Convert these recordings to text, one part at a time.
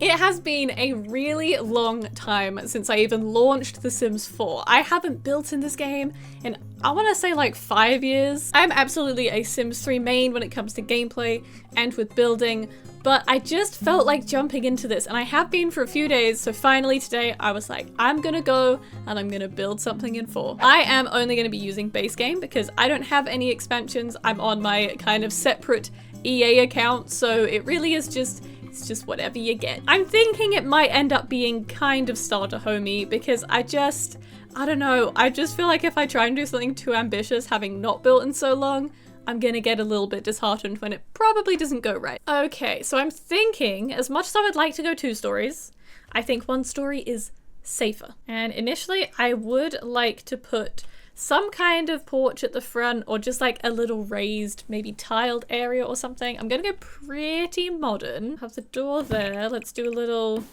It has been a really long time since I even launched The Sims 4. I haven't built in this game in, I want to say like 5 years. I'm absolutely a Sims 3 main when it comes to gameplay and with building, but I just felt like jumping into this, and I have been for a few days, so finally today I was like, I'm gonna go and I'm gonna build something in 4. I am only gonna be using base game because I don't have any expansions. I'm on my kind of separate EA account, so it really is just, it's just whatever you get. I'm thinking it might end up being kind of starter homey because I don't know, I just feel like if I try and do something too ambitious, having not built in so long, I'm gonna get a little bit disheartened when it probably doesn't go right. Okay, so I'm thinking, as much as I would like to go 2 stories, I think 1 story is safer. And initially I would like to put some kind of porch at the front, or just like a little raised, maybe tiled area or something. I'm gonna go pretty modern. Have the door there. Let's do a little,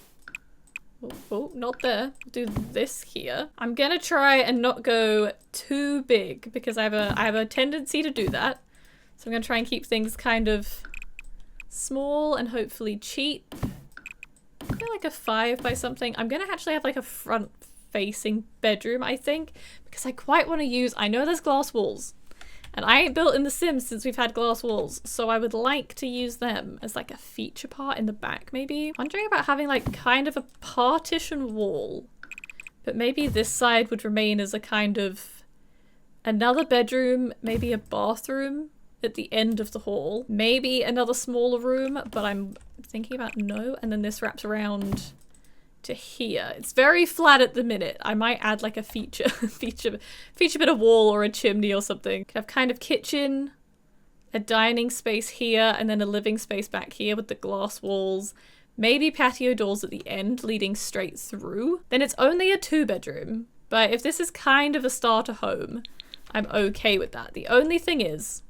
oh, not there. Do this here. I'm gonna try and not go too big because I have a tendency to do that. So I'm gonna try and keep things kind of small and hopefully cheap. I feel like a 5 by something. I'm gonna actually have like a front facing bedroom, I think, because I quite want to use, I know there's glass walls, and I ain't built in The Sims since we've had glass walls, so I would like to use them as like a feature part in the back, maybe. Wondering about having like kind of a partition wall, but maybe this side would remain as a kind of another bedroom, maybe a bathroom at the end of the hall, maybe another smaller room, but I'm thinking about no, and then this wraps around to here. It's very flat at the minute. I might add like a feature bit of wall or a chimney or something. Could have kind of kitchen, a dining space here, and then a living space back here with the glass walls. Maybe patio doors at the end leading straight through. Then it's only a 2-bedroom, but if this is kind of a starter home, I'm okay with that. The only thing is,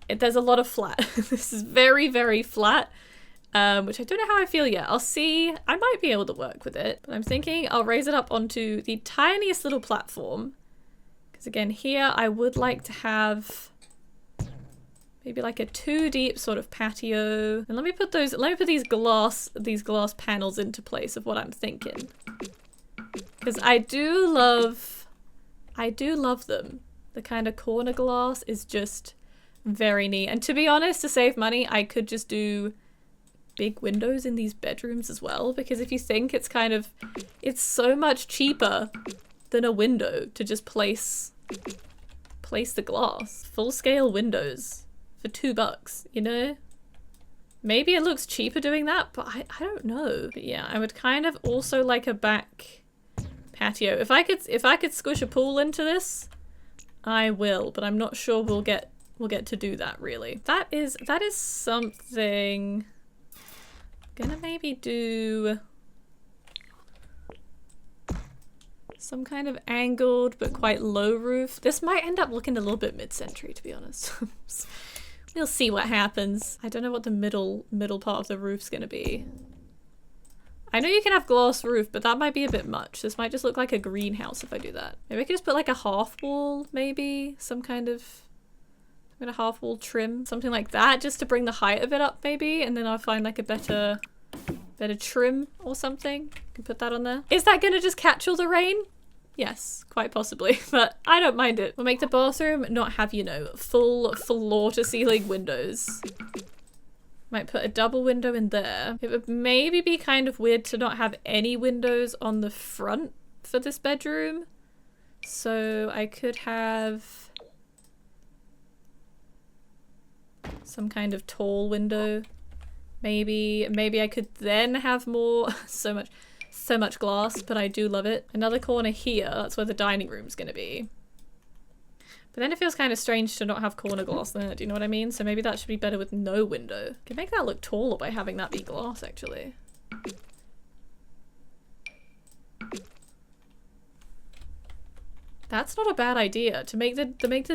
there's a lot of flat. This is very, very flat. Which I don't know how I feel yet. I'll see. I might be able to work with it, but I'm thinking I'll raise it up onto the tiniest little platform. Because again, here I would like to have maybe like a 2 deep sort of patio. And let me put these glass panels into place of what I'm thinking. Because I do love them. The kind of corner glass is just very neat. And to be honest, to save money, I could just do big windows in these bedrooms as well, because if you think it's so much cheaper than a window to just place the glass. Full-scale windows for $2, you know? Maybe it looks cheaper doing that, but I don't know. But yeah, I would kind of also like a back patio. If I could squish a pool into this, I will, but I'm not sure we'll get to do that really. That is something. Gonna maybe do some kind of angled but quite low roof. This might end up looking a little bit mid-century, to be honest. We'll see what happens. I don't know what the middle part of the roof's gonna be. I know you can have glass roof, but that might be a bit much. This might just look like a greenhouse if I do that. Maybe I could just put like a half wall, maybe some kind of half wall trim, something like that, just to bring the height of it up maybe, and then I'll find like a better trim or something. Can put that on there. Is that gonna just catch all the rain? Yes, quite possibly, but I don't mind it. We'll make the bathroom not have, you know, full floor to ceiling windows. Might put a double window in there. It would maybe be kind of weird to not have any windows on the front for this bedroom. So I could have some kind of tall window. Maybe I could then have more, so much glass, but I do love it. Another corner here, that's where the dining room's gonna be. But then it feels kind of strange to not have corner glass there, do you know what I mean? So maybe that should be better with no window. Can make that look taller by having that be glass, actually. That's not a bad idea. To make the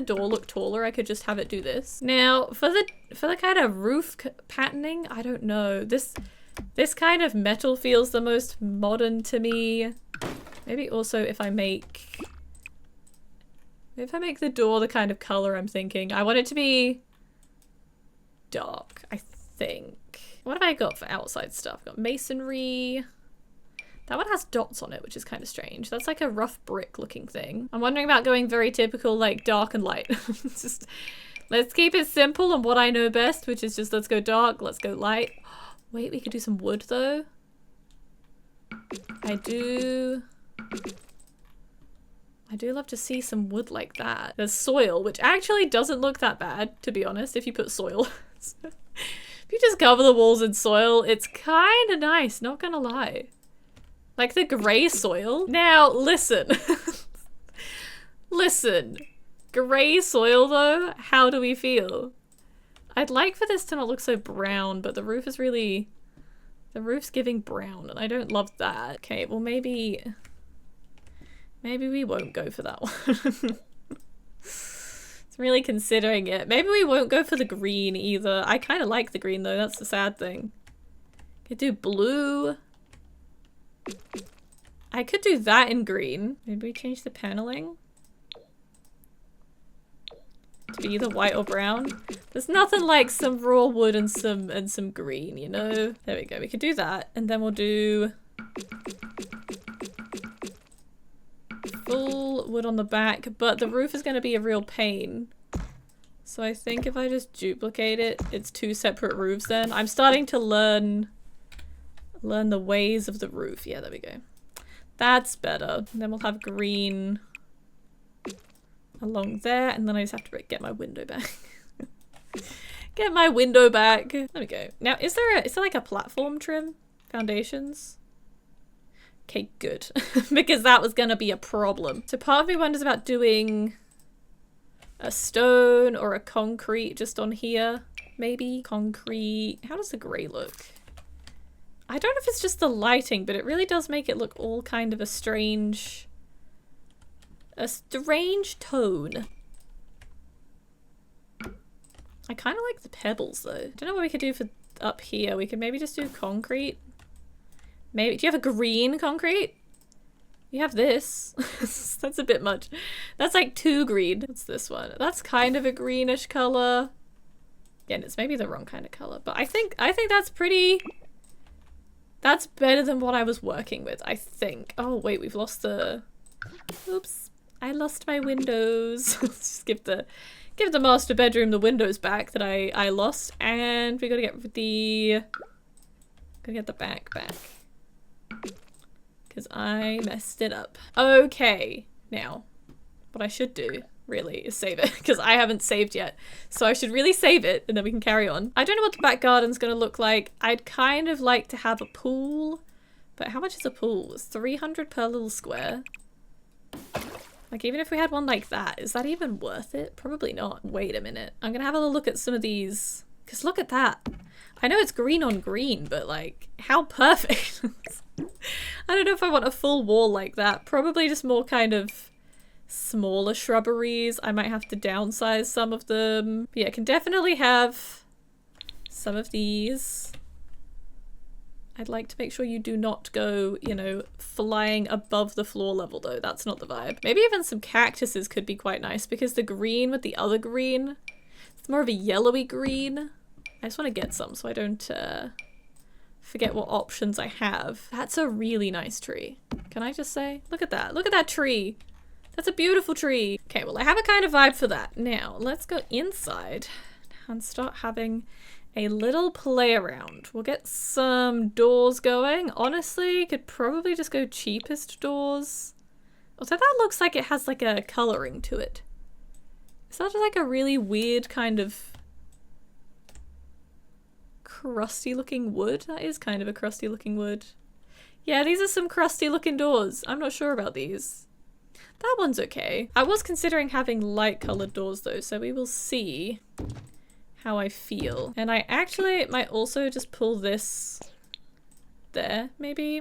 door look taller, I could just have it do this. Now, for the kind of roof patterning, I don't know. This kind of metal feels the most modern to me. Maybe also if I make the door the kind of color I'm thinking. I want it to be dark, I think. What have I got for outside stuff? I've got masonry. That one has dots on it, which is kind of strange. That's like a rough brick looking thing. I'm wondering about going very typical, like dark and light. Just, let's keep it simple and what I know best, which is just let's go dark, let's go light. Wait, we could do some wood though. I do love to see some wood like that. There's soil, which actually doesn't look that bad, to be honest, if you put soil. If you just cover the walls in soil, it's kind of nice, not gonna lie. Like the grey soil. Now, listen. Listen. Grey soil though, how do we feel? I'd like for this to not look so brown, but the roof is really... The roof's giving brown, and I don't love that. Okay, well maybe we won't go for that one. It's really considering it. Maybe we won't go for the green either. I kind of like the green though, that's the sad thing. Could do blue. I could do that in green. Maybe we change the paneling to be either white or brown. There's nothing like some raw wood and some green, you know? There we go. We could do that, and then we'll do full wood on the back, but the roof is going to be a real pain. So I think if I just duplicate it, it's two separate roofs then. I'm starting to learn the ways of the roof. Yeah, there we go. That's better. And then we'll have green along there, and then I just have to get my window back. Get my window back. There we go. Now, is there like a platform trim? Foundations? Okay, good. Because that was gonna be a problem. So part of me wonders about doing a stone or a concrete just on here. Maybe concrete. How does the grey look? I don't know if it's just the lighting, but it really does make it look all kind of a strange tone. I kind of like the pebbles though. Don't know what we could do for up here. We could maybe just do concrete. Maybe, do you have a green concrete? You have this. That's a bit much. That's like too green. What's this one? That's kind of a greenish color. Again, it's maybe the wrong kind of color, but I think that's pretty... That's better than what I was working with, I think. Oh wait, we've lost the... Oops. I lost my windows. Let's just give the master bedroom the windows back that I lost, and we gotta get the back. Because I messed it up. Okay, now, what I should do, really, is save it, because I haven't saved yet. So I should really save it, and then we can carry on. I don't know what the back garden's gonna look like. I'd kind of like to have a pool, but how much is a pool? It's 300 per little square. Like, even if we had one like that, is that even worth it? Probably not. Wait a minute. I'm gonna have a look at some of these, because look at that. I know it's green on green, but like, how perfect. I don't know if I want a full wall like that. Probably just more kind of smaller shrubberies. I might have to downsize some of them. But yeah, I can definitely have some of these. I'd like to make sure you do not go, you know, flying above the floor level though. That's not the vibe. Maybe even some cactuses could be quite nice because the green with the other green, it's more of a yellowy green. I just want to get some so I don't forget what options I have. That's a really nice tree. Can I just say? Look at that. Look at that tree. That's a beautiful tree. Okay, well I have a kind of vibe for that. Now, let's go inside and start having a little play around. We'll get some doors going. Honestly, could probably just go cheapest doors. Also, that looks like it has like a coloring to it. Is that like a really weird kind of crusty looking wood? That is kind of a crusty looking wood. Yeah, these are some crusty looking doors. I'm not sure about these. That one's okay. I was considering having light colored doors though, so we will see how I feel. And I actually might also just pull this there, maybe.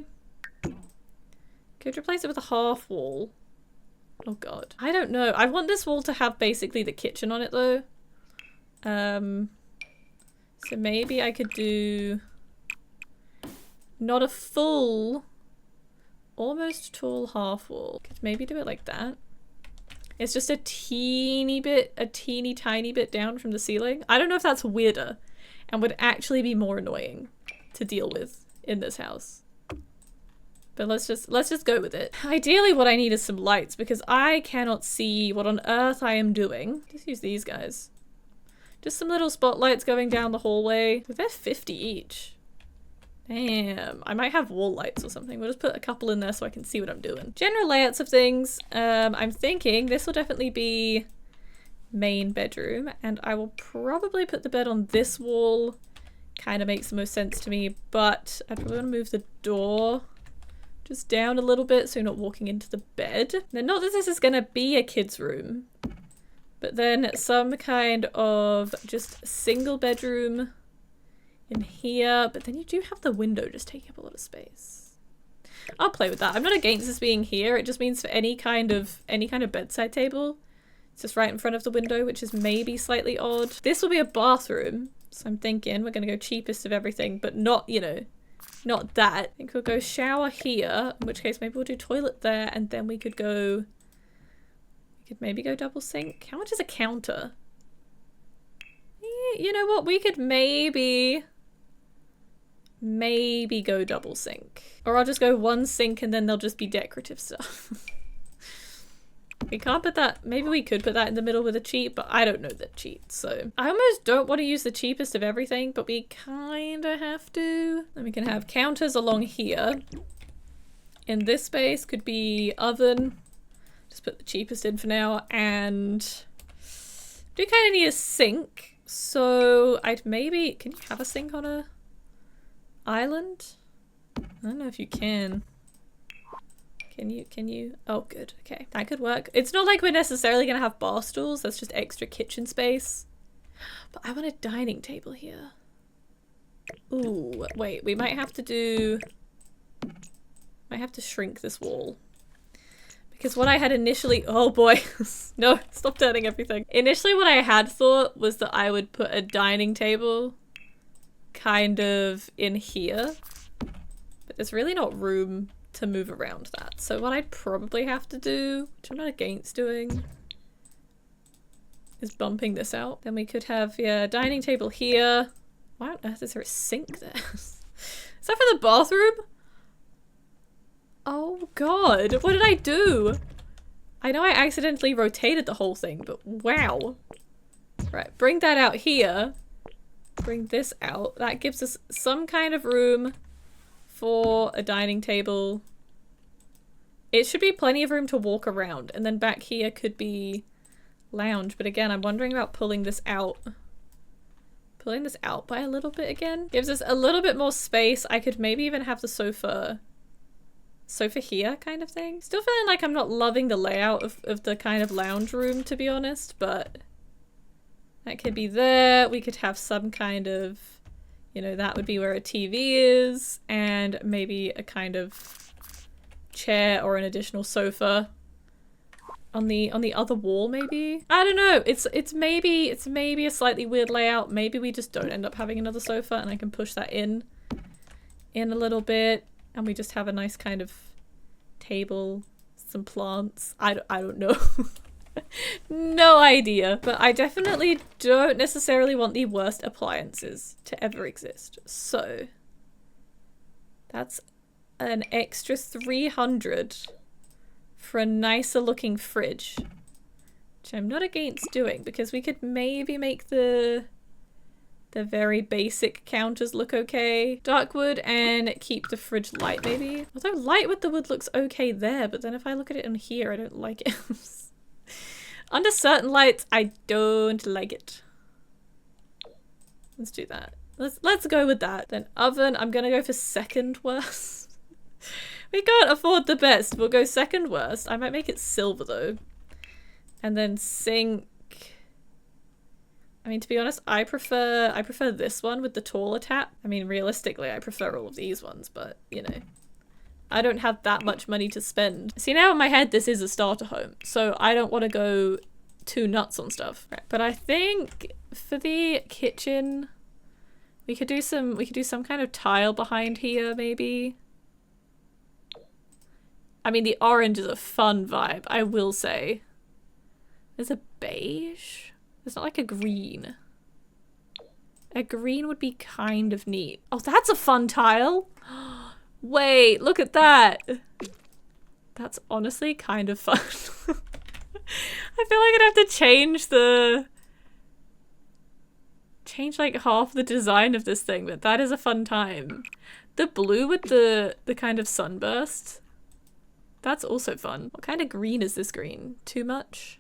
Could replace it with a half wall. Oh god. I don't know. I want this wall to have basically the kitchen on it though. So maybe I could do not a full, almost tall half wall. Could maybe do it like that. It's just a teeny tiny bit down from the ceiling. I don't know if that's weirder. and would actually be more annoying to deal with in this house. But let's just go with it. Ideally what I need is some lights because I cannot see what on earth I am doing. Just use these guys. Just some little spotlights going down the hallway. They're 50 each. Damn, I might have wall lights or something. We'll just put a couple in there so I can see what I'm doing. General layouts of things. I'm thinking this will definitely be main bedroom, and I will probably put the bed on this wall. Kind of makes the most sense to me, but I probably want to move the door just down a little bit so you're not walking into the bed. Now, not that this is gonna be a kid's room, but then some kind of just single bedroom in here, but then you do have the window just taking up a lot of space. I'll play with that. I'm not against this being here. It just means for any kind of bedside table, it's just right in front of the window, which is maybe slightly odd. This will be a bathroom, so I'm thinking we're gonna go cheapest of everything, but not, you know, not that. I think we'll go shower here, in which case maybe we'll do toilet there, and then we could maybe go double sink. How much is a counter? You know what? We could maybe go double sink. Or I'll just go one sink and then there'll just be decorative stuff. We can't put that, maybe we could put that in the middle with a cheat, but I don't know the cheat, so. I almost don't want to use the cheapest of everything, but we kinda have to. Then we can have counters along here. In this space could be oven. Just put the cheapest in for now, and do kind of need a sink. So I'd maybe, can you have a sink on a island? I don't know if you can. Can you? Oh, good. Okay, that could work. It's not like we're necessarily gonna have bar stools. That's just extra kitchen space. But I want a dining table here. Ooh, wait, we might have to shrink this wall. Because what I had initially, oh boy, no, stop turning everything. Initially what I had thought was that I would put a dining table kind of in here, but there's really not room to move around that. So what I'd probably have to do, which I'm not against doing, is bumping this out. Then we could have, yeah, a dining table here. Why on earth is there a sink there? Is that for the bathroom? Oh god, what did I do? I know I accidentally rotated the whole thing, but wow. Right, bring that out here. Bring this out. That gives us some kind of room for a dining table. It should be plenty of room to walk around, and then back here could be lounge, but again, I'm wondering about pulling this out. Pulling this out by a little bit again. Gives us a little bit more space. I could maybe even have the sofa here kind of thing. Still feeling like I'm not loving the layout of the kind of lounge room, to be honest, but that could be there. We could have some kind of, you know, that would be where a TV is, and maybe a kind of chair or an additional sofa on the other wall, maybe. I don't know. It's maybe a slightly weird layout. Maybe we just don't end up having another sofa, and I can push that in a little bit. And we just have a nice kind of table, some plants. I don't know. No idea. But I definitely don't necessarily want the worst appliances to ever exist. So that's an extra 300 for a nicer looking fridge, which I'm not against doing, because we could maybe make the very basic counters look okay. Dark wood, and keep the fridge light maybe. Although light with the wood looks okay there, but then if I look at it in here, I don't like it. Under certain lights, I don't like it. Let's do that. Let's go with that. Then oven, I'm gonna go for second worst. We can't afford the best. We'll go second worst. I might make it silver though. And then sink. I mean, to be honest, I prefer this one with the taller tap. I mean, realistically, I prefer all of these ones, but, you know, I don't have that much money to spend. See, now in my head, this is a starter home, so I don't want to go too nuts on stuff. Right, but I think for the kitchen, we could do some kind of tile behind here, maybe. I mean, the orange is a fun vibe, I will say. There's a beige. It's not like a green. A green would be kind of neat. Oh, that's a fun tile. Wait, look at that. That's honestly kind of fun. I feel like I'd have to change like half the design of this thing, but that is a fun time. The blue with the kind of sunburst. That's also fun. What kind of green is this green? Too much?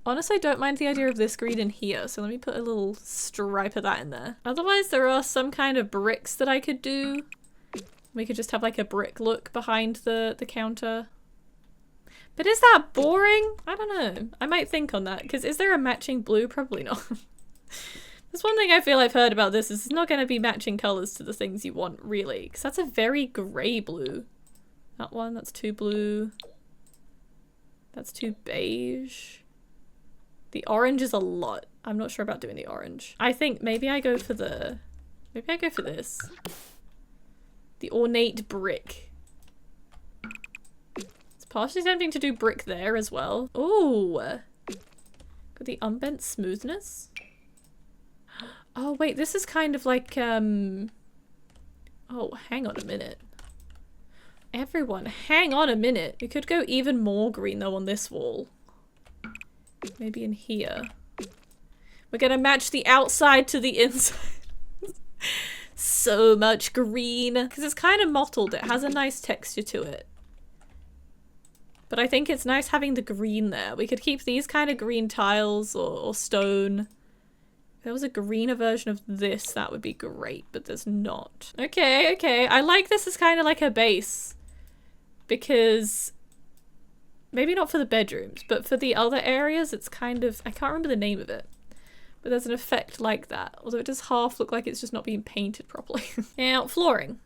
Honestly, I don't mind the idea of this green in here, so let me put a little stripe of that in there. Otherwise, there are some kind of bricks that I could do. We could just have like a brick look behind the counter. But is that boring? I don't know. I might think on that, because is there a matching blue? Probably not. That's one thing I feel I've heard about this, is it's not going to be matching colours to the things you want, really. Because that's a very grey blue. That one, that's too blue. That's too beige. The orange is a lot. I'm not sure about doing the orange. I think maybe I go for the... Maybe I go for this. The ornate brick. It's partially tempting to do brick there as well. Ooh. Got the unbent smoothness. Oh wait, this is kind of like, oh, hang on a minute. Everyone, hang on a minute. We could go even more green though on this wall. Maybe in here. We're gonna match the outside to the inside. So much green. Because it's kind of mottled. It has a nice texture to it. But I think it's nice having the green there. We could keep these kind of green tiles or stone. If there was a greener version of this, that would be great, but there's not. Okay, okay. I like this as kind of like a base. Because maybe not for the bedrooms, but for the other areas, it's kind of, I can't remember the name of it. But there's an effect like that, although it does half look like it's just not being painted properly. Now, flooring.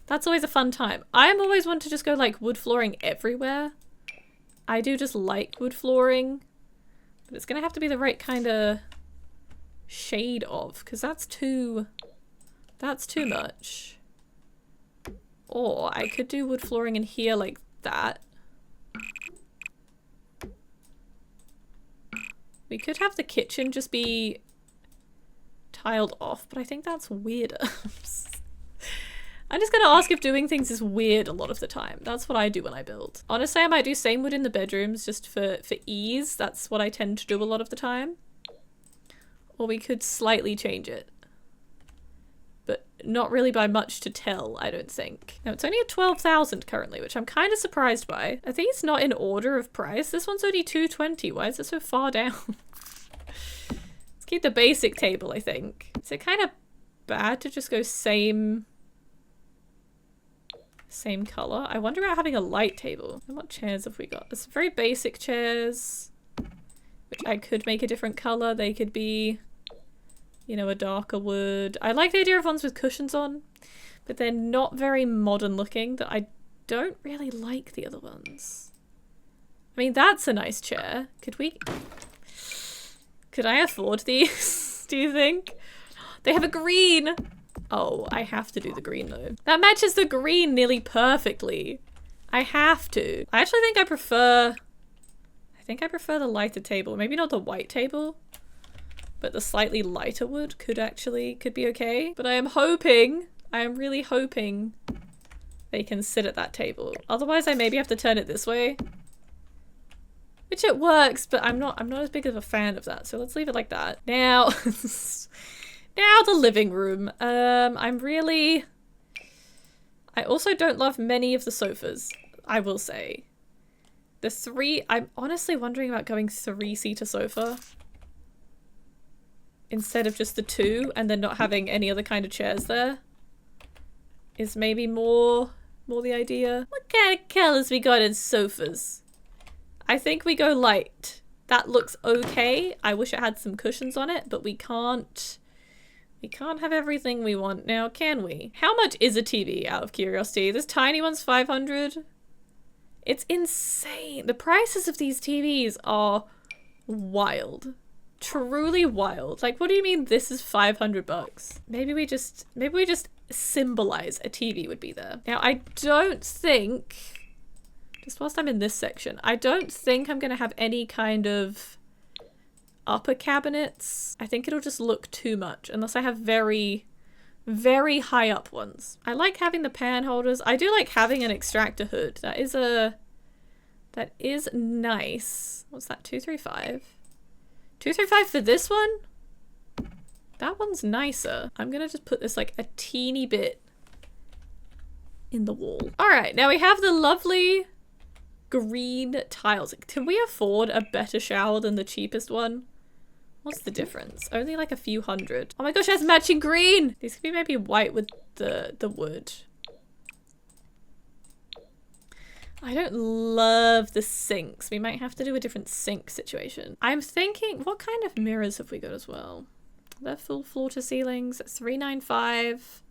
That's always a fun time. I am always one to just go like wood flooring everywhere. I do just like wood flooring, but it's gonna have to be the right kind of shade of, because that's too much. Or I could do wood flooring in here like that. We could have the kitchen just be tiled off, but I think that's weirder. I'm just gonna ask if doing things is weird a lot of the time. That's what I do when I build. Honestly, I might do same wood in the bedrooms just for ease. That's what I tend to do a lot of the time. Or we could slightly change it. But not really by much to tell, I don't think. Now, it's only at 12,000 currently, which I'm kind of surprised by. I think it's not in order of price. This one's only 220. Why is it so far down? Let's keep the basic table, I think. Is it kind of bad to just go same color? I wonder about having a light table. And what chairs have we got? There's some very basic chairs, which I could make a different color. They could be, you know, a darker wood. I like the idea of ones with cushions on, but they're not very modern looking. That I don't really like the other ones. I mean, that's a nice chair. Could I afford these? Do you think? They have a green. Oh, I have to do the green though. That matches the green nearly perfectly. I have to. I actually think I prefer the lighter table. Maybe not the white table, but the slightly lighter wood could be okay. But I am really hoping they can sit at that table. Otherwise I maybe have to turn it this way. Which it works, but I'm not as big of a fan of that. So let's leave it like that. Now, now the living room. I also don't love many of the sofas, I will say. I'm honestly wondering about going 3-seater sofa instead of just the 2 and then not having any other kind of chairs there. Is maybe more the idea. What kind of colors we got in sofas? I think we go light. That looks okay. I wish it had some cushions on it, but we can't have everything we want now, can we? How much is a TV, out of curiosity? This tiny one's 500. It's insane. The prices of these TVs are wild. Truly wild. Like, what do you mean this is 500 bucks? Maybe we just symbolize a TV would be there. Now, I don't think, just whilst I'm in this section, I don't think I'm gonna have any kind of upper cabinets, I think it'll just look too much unless I have very, very high up ones. I like having the pan holders. I do like having an extractor hood. That is nice. What's that? 235? 235 for this one? That one's nicer. I'm gonna just put this like a teeny bit in the wall. All right, now we have the lovely green tiles. Can we afford a better shower than the cheapest one? What's the difference? Only like a few hundred. Oh my gosh, that's matching green! These could be maybe white with the wood. I don't love the sinks. We might have to do a different sink situation. I'm thinking, what kind of mirrors have we got as well? They're full floor to ceilings. 395.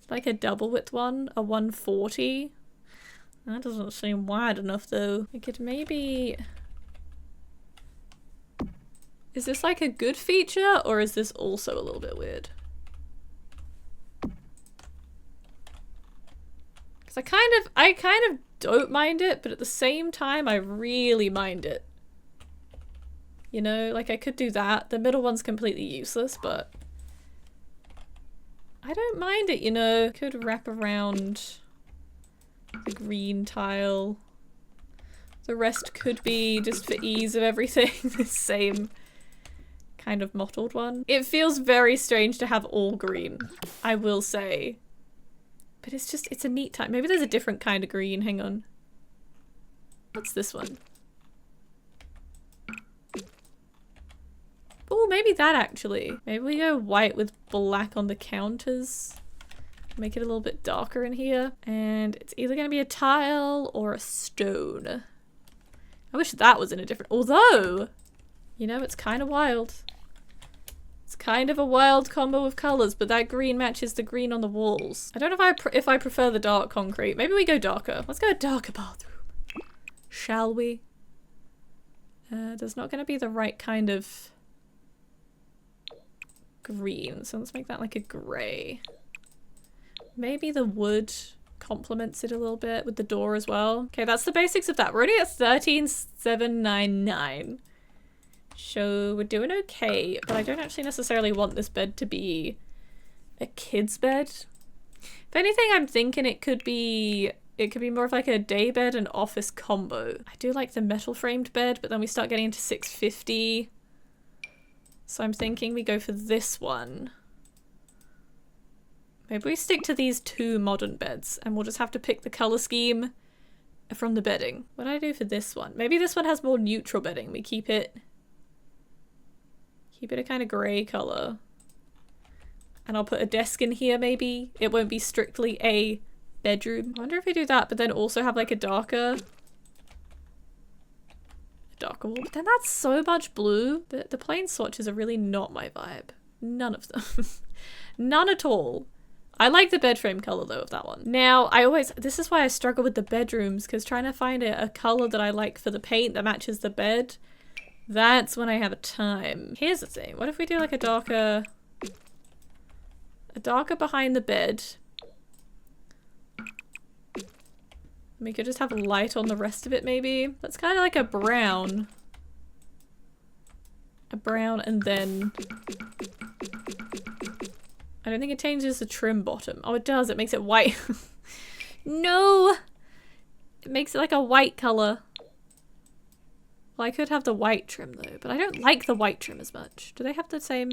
It's like a double width one, a 140. That doesn't seem wide enough though. We could maybe... Is this like a good feature or is this also a little bit weird? Because I kind of don't mind it, but at the same time I really mind it. You know, like I could do that. The middle one's completely useless, but I don't mind it, you know. Could wrap around the green tile. The rest could be, just for ease of everything, the same kind of mottled one. It feels very strange to have all green, I will say. But it's just, it's a neat type. Maybe there's a different kind of green. Hang on. What's this one? Oh, maybe that actually. Maybe we go white with black on the counters. Make it a little bit darker in here. And it's either going to be a tile or a stone. I wish that was in a different... Although, you know, it's kind of wild. It's kind of a wild combo of colors, but that green matches the green on the walls. I don't know if I prefer the dark concrete. Maybe we go darker. Let's go a darker bathroom. Shall we? There's not going to be the right kind of green, so let's make that like a gray. Maybe the wood complements it a little bit with the door as well. Okay, that's the basics of that. We're already at 13,799. So we're doing okay, but I don't actually necessarily want this bed to be a kid's bed. If anything, I'm thinking it could be more of like a day bed and office combo. I do like the metal framed bed, but then we start getting into 650. So I'm thinking we go for this one. Maybe we stick to these two modern beds and we'll just have to pick the color scheme from the bedding. What do I do for this one? Maybe this one has more neutral bedding. We keep it a kind of gray color. And I'll put a desk in here maybe. It won't be strictly a bedroom. I wonder if we do that, but then also have like a darker wall. But then that's so much blue. The plain swatches are really not my vibe. None of them. None at all. I like the bed frame color though of that one. Now, this is why I struggle with the bedrooms, because trying to find a color that I like for the paint that matches the bed, that's when I have a time. Here's the thing. What if we do like a darker behind the bed? We could just have light on the rest of it maybe. That's kind of like a brown. A brown and then... I don't think it changes the trim bottom. Oh, it does. It makes it white. No! It makes it like a white color. Well, I could have the white trim though, but I don't like the white trim as much. Do they have the same...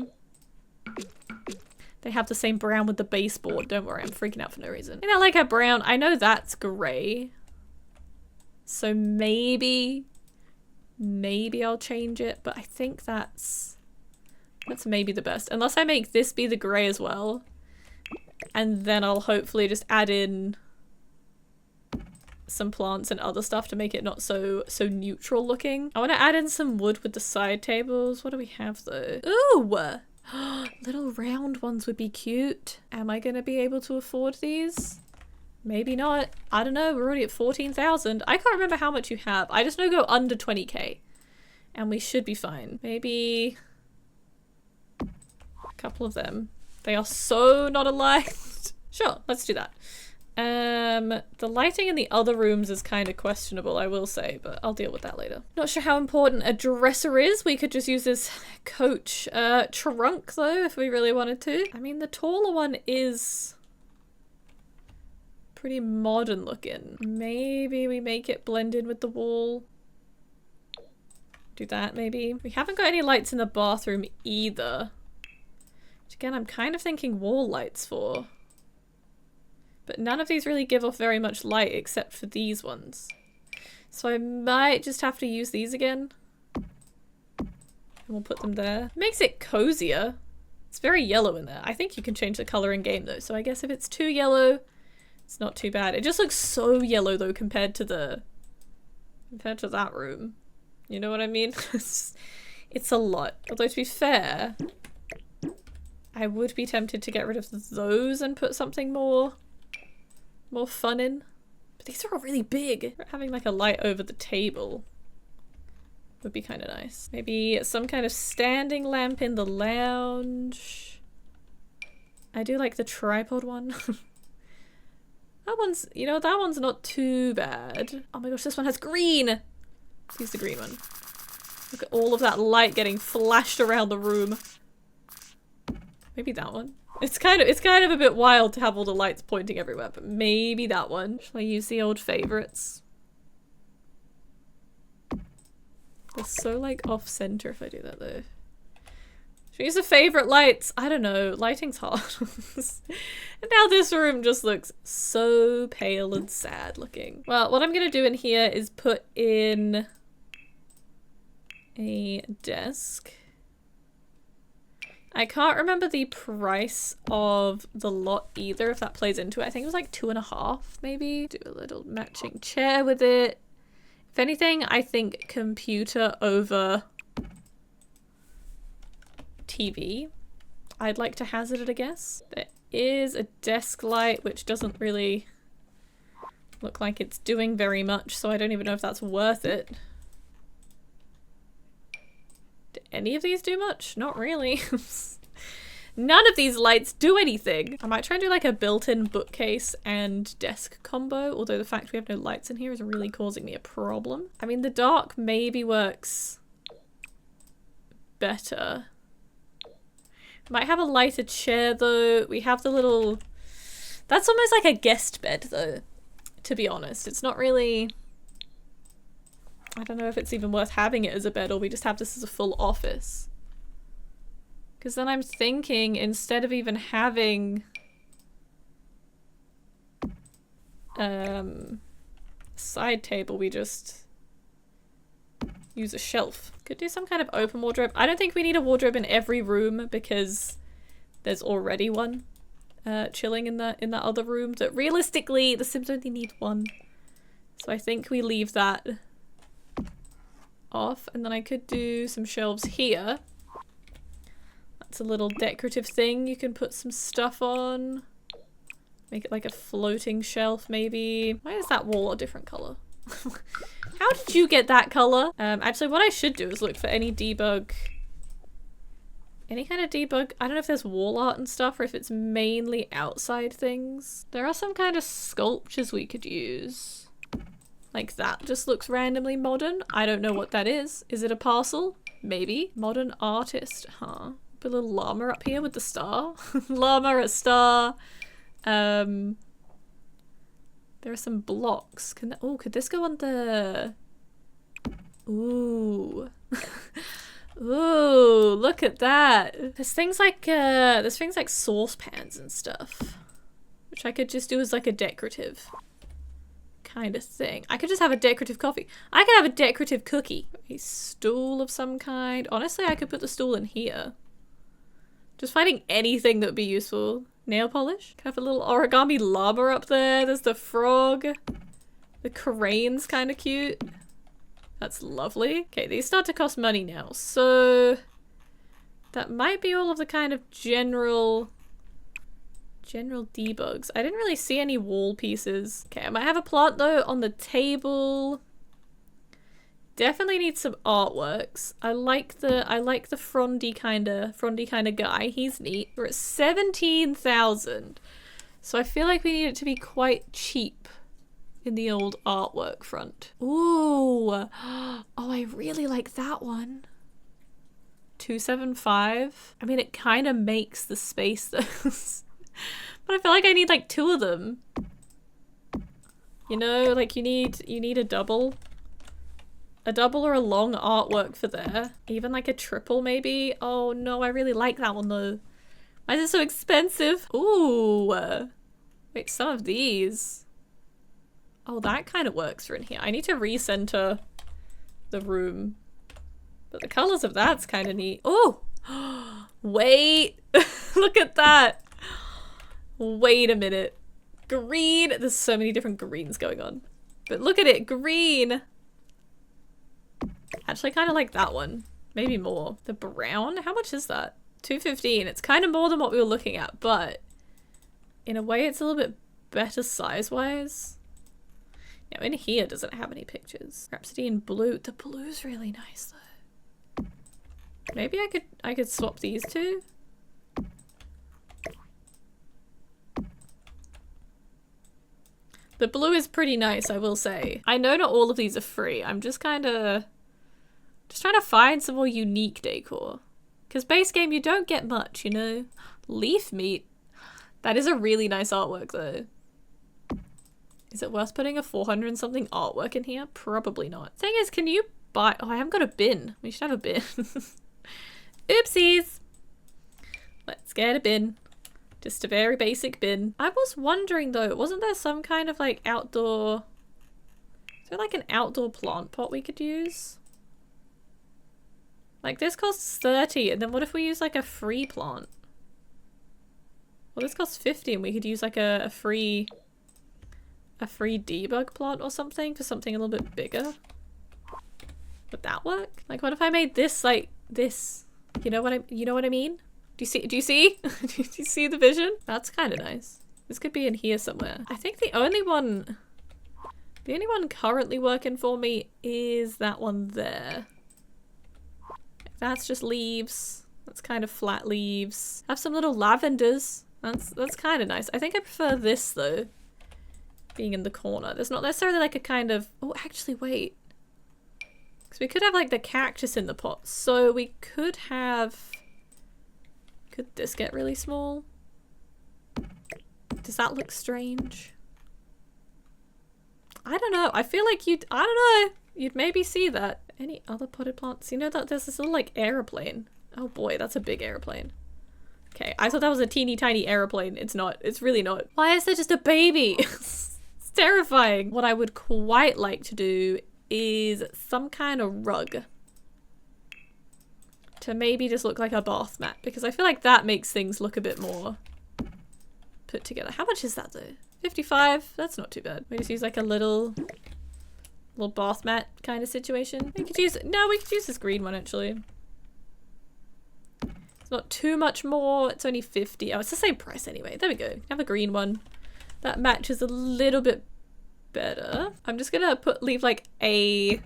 They have the same brown with the baseboard. Don't worry, I'm freaking out for no reason. I like a brown. I know that's gray. So maybe I'll change it, but I think that's maybe the best. Unless I make this be the gray as well. And then I'll hopefully just add in some plants and other stuff to make it not so neutral looking. I want to add in some wood with the side tables. What do we have though? Ooh! Little round ones would be cute. Am I gonna be able to afford these? Maybe not. I don't know. We're already at 14,000. I can't remember how much you have. I just know go under 20k. And we should be fine. Maybe a couple of them. They are so not aligned. Sure, let's do that. The lighting in the other rooms is kind of questionable, I will say, but I'll deal with that later. Not sure how important a dresser is. We could just use this coach trunk though, if we really wanted to. I mean, the taller one is pretty modern looking. Maybe we make it blend in with the wall. Do that maybe. We haven't got any lights in the bathroom either. Which again, I'm kind of thinking wall lights for. But none of these really give off very much light except for these ones. So I might just have to use these again. And we'll put them there. It makes it cozier. It's very yellow in there. I think you can change the color in game though. So I guess if it's too yellow, it's not too bad. It just looks so yellow though compared to that room. You know what I mean? It's a lot. Although to be fair, I would be tempted to get rid of those and put something more fun in. But these are all really big. Having like a light over the table would be kind of nice. Maybe some kind of standing lamp in the lounge. I do like the tripod one. That one's, you know, that one's not too bad. Oh my gosh, this one has green! Use the green one. Look at all of that light getting flashed around the room. Maybe that one. It's kind of a bit wild to have all the lights pointing everywhere, but maybe that one. Shall I use the old favorites? They're so like off center if I do that though. Should we use the favorite lights? I don't know. Lighting's hard. And now this room just looks so pale and sad looking. Well, what I'm gonna do in here is put in a desk. I can't remember the price of the lot either, if that plays into it. I think it was like 2.5 maybe. Do a little matching chair with it. If anything, I think computer over TV. I'd like to hazard it a guess. There is a desk light, which doesn't really look like it's doing very much, so I don't even know if that's worth it. Do any of these do much? Not really. None of these lights do anything. I might try and do like a built-in bookcase and desk combo, although the fact we have no lights in here is really causing me a problem. I mean, the dark maybe works better. Might have a lighter chair though. We have the little... That's almost like a guest bed though, to be honest. It's not really... I don't know if it's even worth having it as a bed or we just have this as a full office. Because then I'm thinking instead of even having side table, we just use a shelf. Could do some kind of open wardrobe. I don't think we need a wardrobe in every room because there's already one chilling in that other room. That realistically, The Sims only need one. So I think we leave that off. And then I could do some shelves here. That's a little decorative thing you can put some stuff on. Make it like a floating shelf maybe. Why is that wall a different color? How did you get that color? Actually, what I should do is look for any debug. Any kind of debug. I don't know if there's wall art and stuff or if it's mainly outside things. There are some kind of sculptures we could use. Like that just looks randomly modern. I don't know what that is. Is it a parcel? Maybe. Modern artist, huh? Put a little llama up here with the star. Llama, a star. There are some blocks. Oh, could this go on the... Ooh. Ooh, look at that. There's things like saucepans and stuff. Which I could just do as like a decorative kind of thing. I could just have a decorative coffee. I could have a decorative cookie. A stool of some kind. Honestly, I could put the stool in here. Just finding anything that would be useful. Nail polish. Can I have a little origami llama up there? There's the frog. The crane's kind of cute. That's lovely. Okay, these start to cost money now. So that might be all of the kind of general debugs. I didn't really see any wall pieces. Okay, I might have a plant though on the table. Definitely need some artworks. I like the frondy kind of guy. He's neat. We're at 17,000. So I feel like we need it to be quite cheap in the old artwork front. Ooh. Oh, I really like that one. 275. I mean, it kind of makes the space though. But I feel like I need like 2 of them. You know, like you need a double. A double or a long artwork for there. Even like a triple maybe. Oh no, I really like that one though. Why is it so expensive? Ooh. Wait, some of these. Oh, that kind of works for in here. I need to recenter the room. But the colors of that's kind of neat. Oh! Wait! Look at that! Wait a minute. Green! There's so many different greens going on. But look at it! Green! Actually, I kind of like that one. Maybe more. The brown? How much is that? 215. It's kind of more than what we were looking at, but in a way it's a little bit better size-wise. Now in here doesn't have any pictures. Rhapsody in blue. The blue's really nice though. Maybe I could swap these two. The blue is pretty nice, I will say. I know not all of these are free. I'm just trying to find some more unique decor. Because base game, you don't get much, you know? Leaf meat. That is a really nice artwork, though. Is it worth putting a 400 and something artwork in here? Probably not. Thing is, can you buy... Oh, I haven't got a bin. We should have a bin. Oopsies! Let's get a bin. Just a very basic bin. I was wondering, though, wasn't there some kind of, like, outdoor... Is there, like, an outdoor plant pot we could use? Like, this costs 30, and then what if we use, like, a free plant? Well, this costs 50, and we could use, like, a free debug plant or something for something a little bit bigger. Would that work? Like, what if I made this, like, this? You know what I mean? Do you see? Do you see the vision? That's kind of nice. This could be in here somewhere. I think the only one currently working for me is that one there. That's just leaves. That's kind of flat leaves. Have some little lavenders. That's kind of nice. I think I prefer this though, being in the corner. There's not necessarily like a kind of... Oh, actually, wait. Because we could have like the cactus in the pot. So we could have... Could this get really small? Does that look strange? I don't know. I feel like I don't know. You'd maybe see that. Any other potted plants? You know that there's this little like aeroplane. Oh boy, that's a big aeroplane. Okay, I thought that was a teeny tiny aeroplane. It's not. It's really not. Why is there just a baby? It's terrifying. What I would quite like to do is some kind of rug. To maybe just look like a bath mat, because I feel like that makes things look a bit more put together. How much is that though? 55? That's not too bad. We just use like a little bath mat kind of situation. We could use this green one actually. It's not too much more. It's only 50. Oh, it's the same price anyway. There we go. Have a green one. That matches a little bit better. I'm just gonna leave like a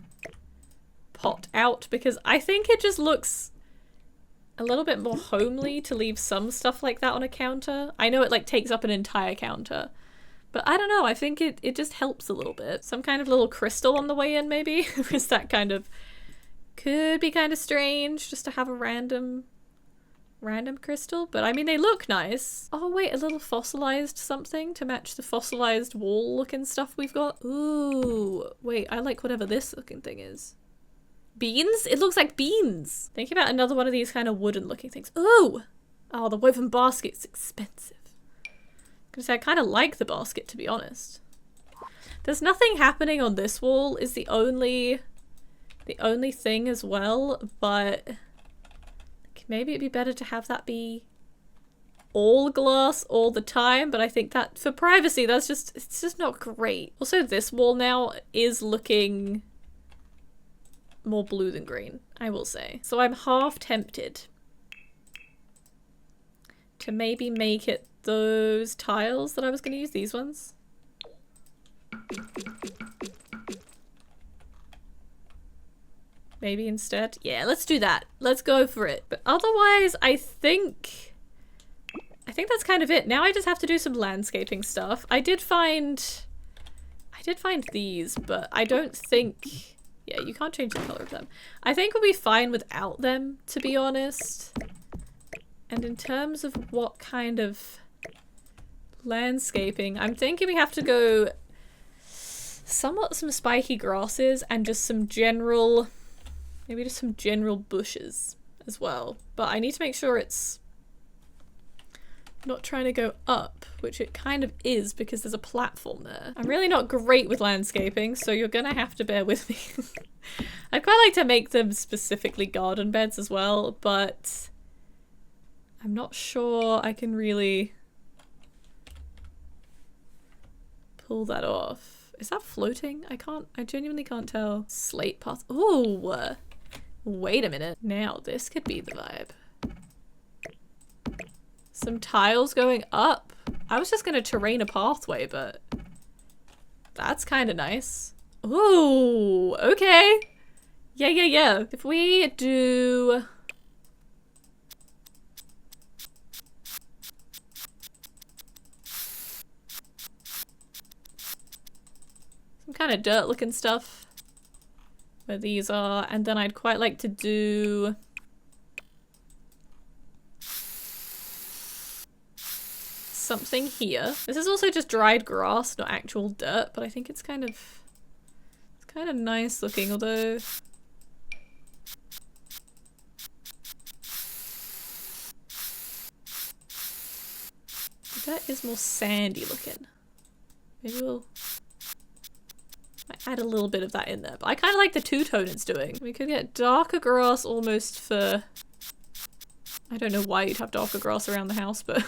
pot out because I think it just looks a little bit more homely to leave some stuff like that on a counter. I know it like takes up an entire counter, but I don't know, I think it just helps a little bit. Some kind of little crystal on the way in maybe, because that kind of could be kind of strange just to have a random crystal, but I mean they look nice. Oh wait, a little fossilized something to match the fossilized wall looking stuff we've got. Ooh, wait, I like whatever this looking thing is. Beans? It looks like beans. Think about another one of these kind of wooden looking things. Ooh! Oh, the woven basket's expensive. I'm gonna say I kind of like the basket, to be honest. There's nothing happening on this wall is the only thing as well, but maybe it'd be better to have that be all glass all the time, but I think that for privacy, it's just not great. Also, this wall now is looking more blue than green, I will say. So I'm half tempted to maybe make it those tiles that I was going to use, these ones. Maybe instead. Yeah, let's do that. Let's go for it. But otherwise, I think think that's kind of it. Now I just have to do some landscaping stuff. I did find these, but I don't think... Yeah, you can't change the color of them. I think we'll be fine without them, to be honest. And in terms of what kind of landscaping, I'm thinking we have to go somewhat some spiky grasses and just some general, maybe just some general bushes as well. But I need to make sure it's not trying to go up, which it kind of is because there's a platform there. I'm really not great with landscaping, so you're gonna have to bear with me. I'd quite like to make them specifically garden beds as well, but I'm not sure I can really pull that off. Is that floating? I genuinely can't tell. Slate path. Ooh, wait a minute. Now this could be the vibe. Some tiles going up. I was just gonna terrain a pathway, but that's kind of nice. Ooh, okay. Yeah. If we do... some kind of dirt looking stuff where these are, and then I'd quite like to do... something here. This is also just dried grass, not actual dirt, but I think it's kind of nice looking, although the dirt is more sandy looking. Maybe we'll add a little bit of that in there, but I kind of like the two-tone it's doing. We could get darker grass almost for... I don't know why you'd have darker grass around the house, but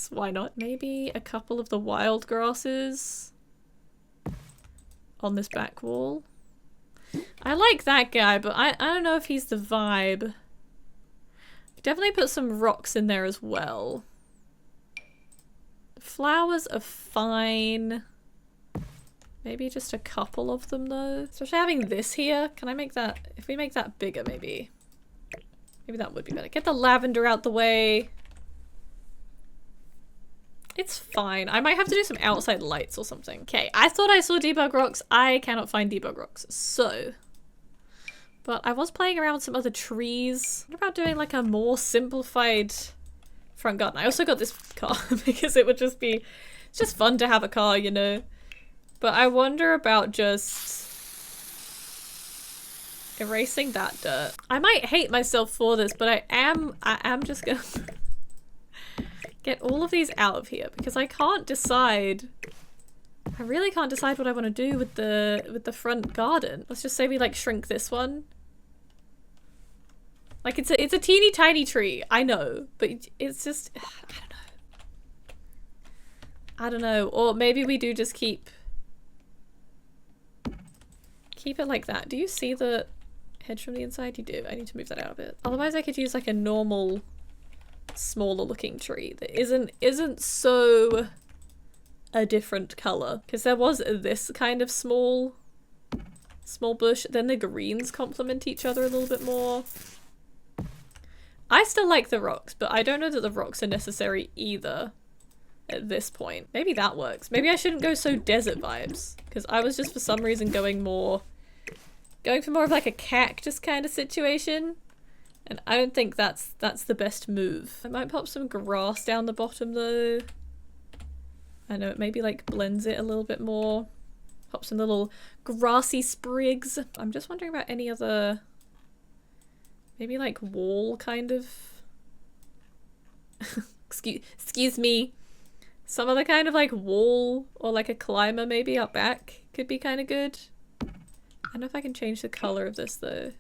why not? Maybe a couple of the wild grasses on this back wall. I like that guy, but I don't know if he's the vibe. Definitely put some rocks in there as well. The flowers are fine. Maybe just a couple of them though. Especially having this here. Can I make that, if we make that bigger maybe? Maybe that would be better. Get the lavender out the way. It's fine. I might have to do some outside lights or something. Okay, I thought I saw debug rocks. I cannot find debug rocks. So, but I was playing around with some other trees. What about doing like a more simplified front garden? I also got this car because it would just be, it's just fun to have a car, you know? But I wonder about just erasing that dirt. I might hate myself for this, but I am just gonna get all of these out of here because I can't decide. I really can't decide what I want to do with the front garden. Let's just say we like shrink this one. Like it's a teeny tiny tree, I know, but it's just I don't know. Or maybe we do just keep it like that. Do you see the hedge from the inside? You do. I need to move that out a bit. Otherwise I could use like a normal smaller looking tree that isn't so a different color, because there was this kind of small bush, then the greens complement each other a little bit more. I still like the rocks, but I don't know that the rocks are necessary either at this point. Maybe that works. Maybe I shouldn't go so desert vibes, because I was just for some reason going for more of like a cactus kind of situation, and I don't think that's the best move. I might pop some grass down the bottom though. I know it maybe like blends it a little bit more. Pop some little grassy sprigs. I'm just wondering about any other, maybe like wall kind of excuse me, some other kind of like wall or like a climber maybe up back could be kind of good. I don't know if I can change the color of this though.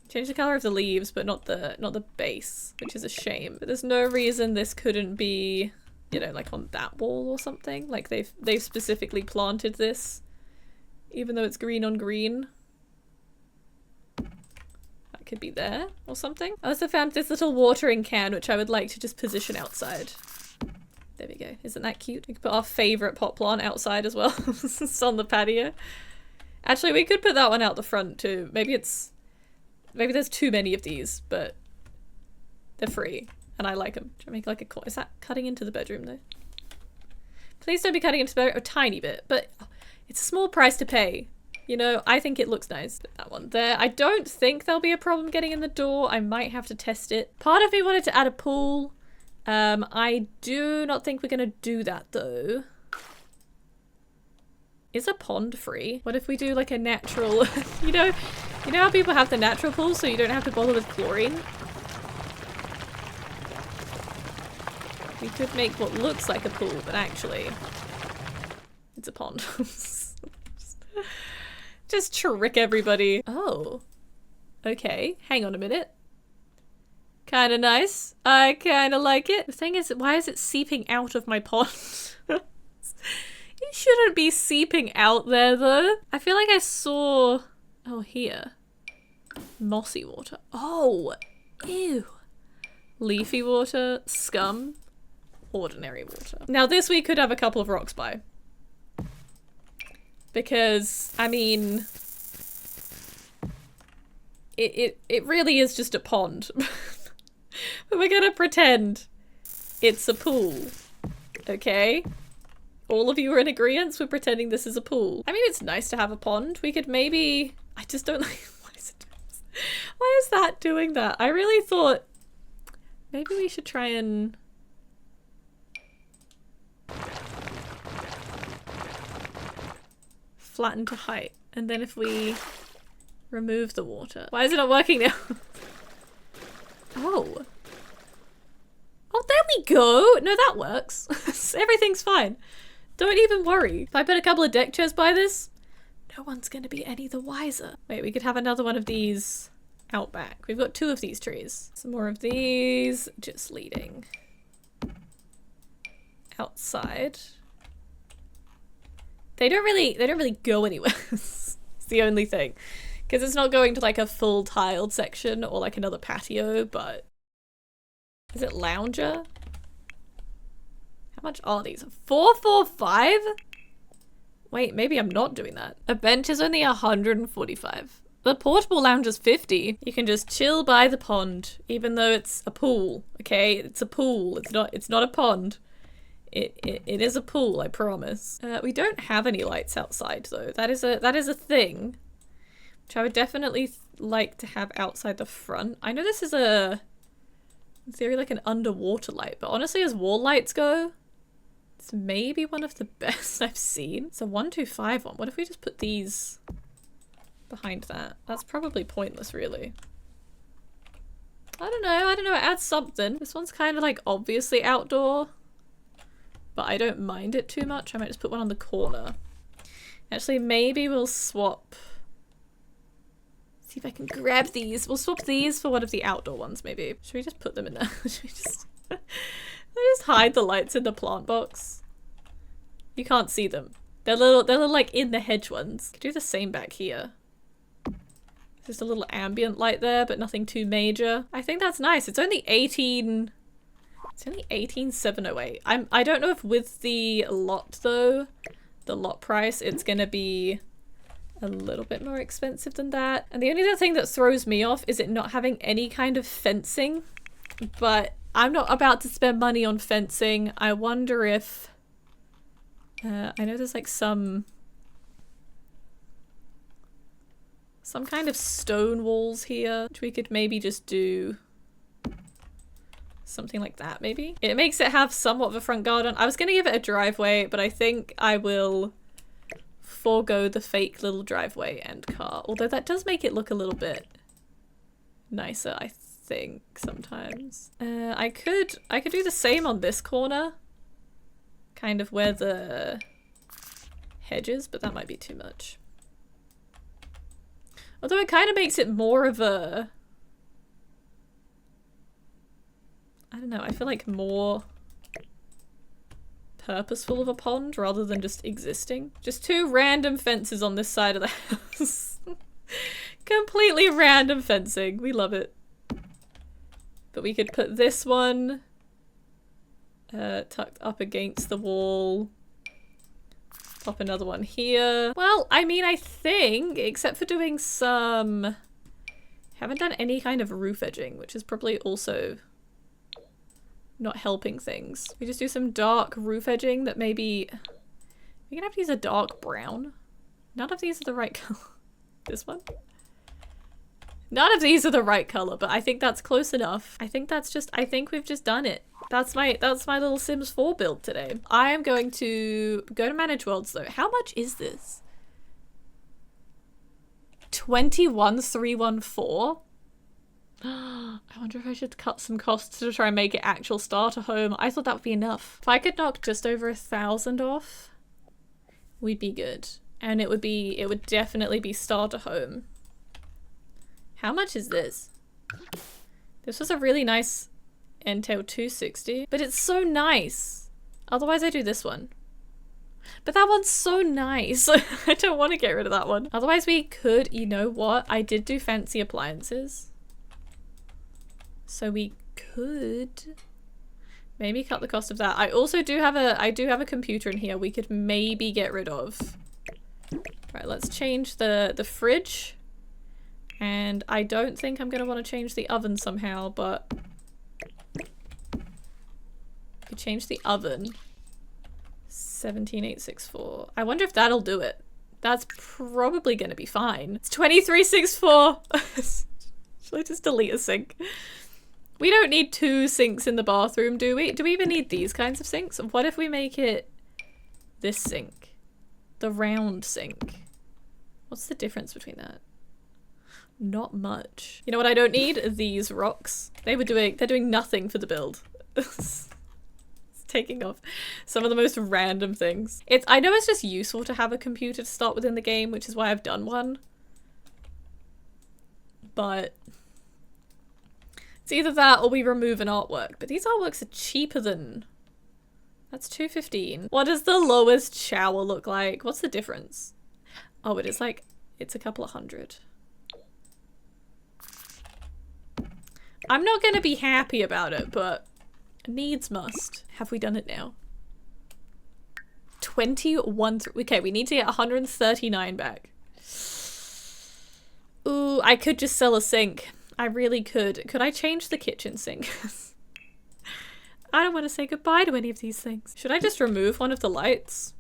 Change the color of the leaves, but not the base, which is a shame. But there's no reason this couldn't be, you know, like on that wall or something. Like they've specifically planted this, even though it's green on green. That could be there or something. I also found this little watering can, which I would like to just position outside. There we go. Isn't that cute? We could put our favorite pot plant outside as well. It's on the patio. Actually, we could put that one out the front too. Maybe there's too many of these, but they're free. and I like them. Should I make like a corner? Is that cutting into the bedroom though? Please don't be cutting into the bedroom. A tiny bit, but it's a small price to pay. You know, I think it looks nice. That one there. I don't think there'll be a problem getting in the door. I might have to test it. Part of me wanted to add a pool. I do not think we're gonna do that though. Is a pond free? What if we do like a natural, you know how people have the natural pool so you don't have to bother with chlorine? We could make what looks like a pool, but actually it's a pond. Just trick everybody. Oh, okay. Hang on a minute. Kind of nice. I kind of like it. The thing is, why is it seeping out of my pond? It shouldn't be seeping out there though. I feel like I saw, oh, here. Mossy water. Oh, ew. Leafy water, scum, ordinary water. Now this we could have a couple of rocks by. Because, I mean, it really is just a pond. But we're gonna pretend it's a pool, okay? All of you are in agreement? We're pretending this is a pool. I mean, it's nice to have a pond. We could maybe, I just don't like, why is it doing this? Why is that doing that? I really thought maybe we should try and flatten to height. And then if we remove the water. Why is it not working now? Oh. Oh, there we go. No, that works. Everything's fine. Don't even worry. If I put a couple of deck chairs by this, no one's gonna be any the wiser. Wait, we could have another one of these out back. We've got 2 of these trees. Some more of these just leading outside. They don't really go anywhere. It's the only thing. Because it's not going to like a full tiled section or like another patio, but is it lounger? How much are these? 445? Wait, maybe I'm not doing that. A bench is only 145. The portable lounge is 50. You can just chill by the pond, even though it's a pool. Okay, it's a pool. It's not a pond. It is a pool, I promise. We don't have any lights outside though. That is a thing, which I would definitely like to have outside the front. I know this is in theory like an underwater light, but honestly as wall lights go, it's maybe one of the best I've seen. It's a 125 one. What if we just put these behind that? That's probably pointless really. I don't know, it adds something. This one's kind of like obviously outdoor, but I don't mind it too much. I might just put one on the corner. Actually, maybe we'll swap. See if I can grab these. We'll swap these for one of the outdoor ones, maybe. Should we just put them in there? Should we just... I just hide the lights in the plant box. You can't see them. They're little like in the hedge ones. Could do the same back here. Just a little ambient light there, but nothing too major. I think that's nice. It's only 18,708. I don't know if with the lot though, the lot price, it's gonna be a little bit more expensive than that. And the only other thing that throws me off is it not having any kind of fencing, but I'm not about to spend money on fencing. I wonder if, I know there's like some kind of stone walls here, which we could maybe just do something like that, maybe. It makes it have somewhat of a front garden. I was gonna give it a driveway, but I think I will forego the fake little driveway and car. Although that does make it look a little bit nicer, I think, sometimes. I could do the same on this corner. Kind of where the hedge is, but that might be too much. Although it kind of makes it more of a... I don't know, I feel like more purposeful of a pond rather than just existing. Just 2 random fences on this side of the house. Completely random fencing. We love it. But we could put this one tucked up against the wall. Pop another one here. Well, I mean, I think, except for doing some... Haven't done any kind of roof edging, which is probably also not helping things. We just do some dark roof edging that maybe... We're gonna have to use a dark brown. None of these are the right color. This one? None of these are the right color, but I think that's close enough. I think we've just done it. That's my little Sims 4 build today. I am going to go to manage worlds though. How much is this? 21,314? I wonder if I should cut some costs to try and make it actual starter home. I thought that would be enough. If I could knock just over 1,000 off, we'd be good. And it would definitely be starter home. How much is this? This was a really nice entail 260, but it's so nice. Otherwise I do this one. But that one's so nice. I don't want to get rid of that one. Otherwise we could, you know what? I did do fancy appliances. So we could maybe cut the cost of that. I also do have a computer in here we could maybe get rid of. Right, let's change the fridge. And I don't think I'm gonna want to change the oven somehow, but we could change the oven. 17,864. I wonder if that'll do it. That's probably gonna be fine. It's 23,664. Should I just delete a sink? We don't need 2 sinks in the bathroom, do we? Do we even need these kinds of sinks? What if we make it this sink? The round sink. What's the difference between that? Not much. You know what I don't need? These rocks. They're doing nothing for the build. It's taking off some of the most random things. I know it's just useful to have a computer to start within the game, which is why I've done one. But it's either that or we remove an artwork. But these artworks are cheaper than... That's 215. What does the lowest shower look like? What's the difference? Oh, it is like... It's a couple of hundred. I'm not gonna be happy about it, but needs must. Have we done it now? 21... Okay, we need to get 139 back. Ooh, I could just sell a sink. I really could. Could I change the kitchen sink? I don't want to say goodbye to any of these things. Should I just remove one of the lights?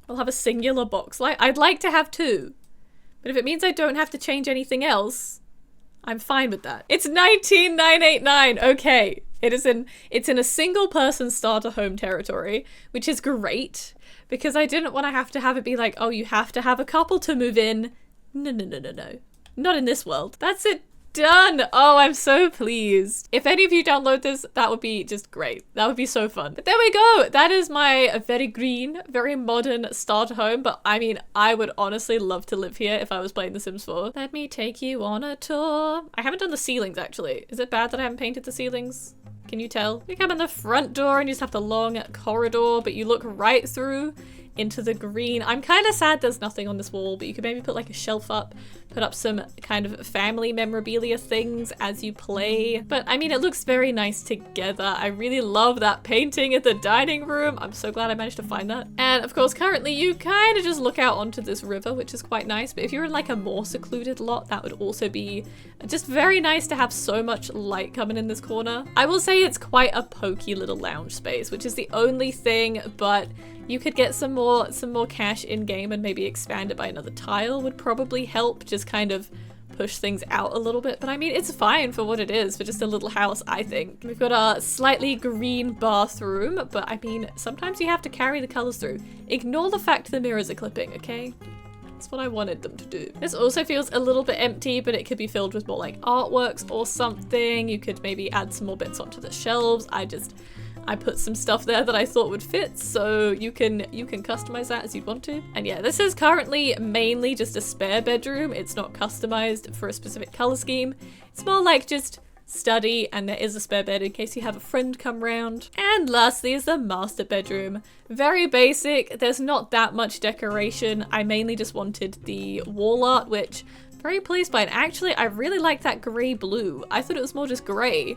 I'll have a singular box light. I'd like to have 2. But if it means I don't have to change anything else, I'm fine with that. It's 19,989. Okay. It's in a single person starter home territory, which is great because I didn't want to have it be like, oh, you have to have a couple to move in. No. Not in this world. That's it. Done! Oh, I'm so pleased. If any of you download this, that would be just great. That would be so fun. But there we go! That is my very green, very modern starter home, but I mean, I would honestly love to live here if I was playing The Sims 4. Let me take you on a tour. I haven't done the ceilings, actually. Is it bad that I haven't painted the ceilings? Can you tell? You come in the front door and you just have the long corridor, but you look right through into the green. I'm kind of sad there's nothing on this wall, but you could maybe put like a shelf up, put up some kind of family memorabilia things as you play. But I mean, it looks very nice together. I really love that painting at the dining room. I'm so glad I managed to find that. And of course, currently you kind of just look out onto this river, which is quite nice. But if you're in like a more secluded lot, that would also be just very nice to have so much light coming in this corner. I will say it's quite a pokey little lounge space, which is the only thing, but you could get some more cash in game and maybe expand it by another tile would probably help just kind of push things out a little bit. But I mean, it's fine for what it is, for just a little house, I think. We've got a slightly green bathroom, but I mean, sometimes you have to carry the colors through. Ignore the fact the mirrors are clipping, okay? That's what I wanted them to do. This also feels a little bit empty, but it could be filled with more like artworks or something. You could maybe add some more bits onto the shelves. I put some stuff there that I thought would fit, so you can customize that as you'd want to. And yeah, this is currently mainly just a spare bedroom. It's not customized for a specific color scheme. It's more like just study, and there is a spare bed in case you have a friend come round. And lastly is the master bedroom. Very basic. There's not that much decoration. I mainly just wanted the wall art, which I'm very pleased by. And actually, I really like that gray blue. I thought it was more just gray.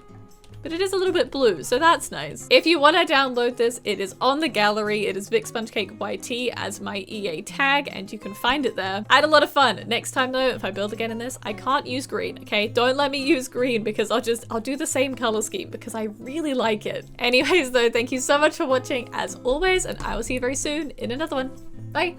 but it is a little bit blue, so that's nice. If you want to download this, it is on the gallery. It is VicSpongeCakeYT as my EA tag, and you can find it there. I had a lot of fun. Next time though, if I build again in this, I can't use green, okay? Don't let me use green because I'll do the same color scheme because I really like it. Anyways though, thank you so much for watching as always, and I will see you very soon in another one. Bye!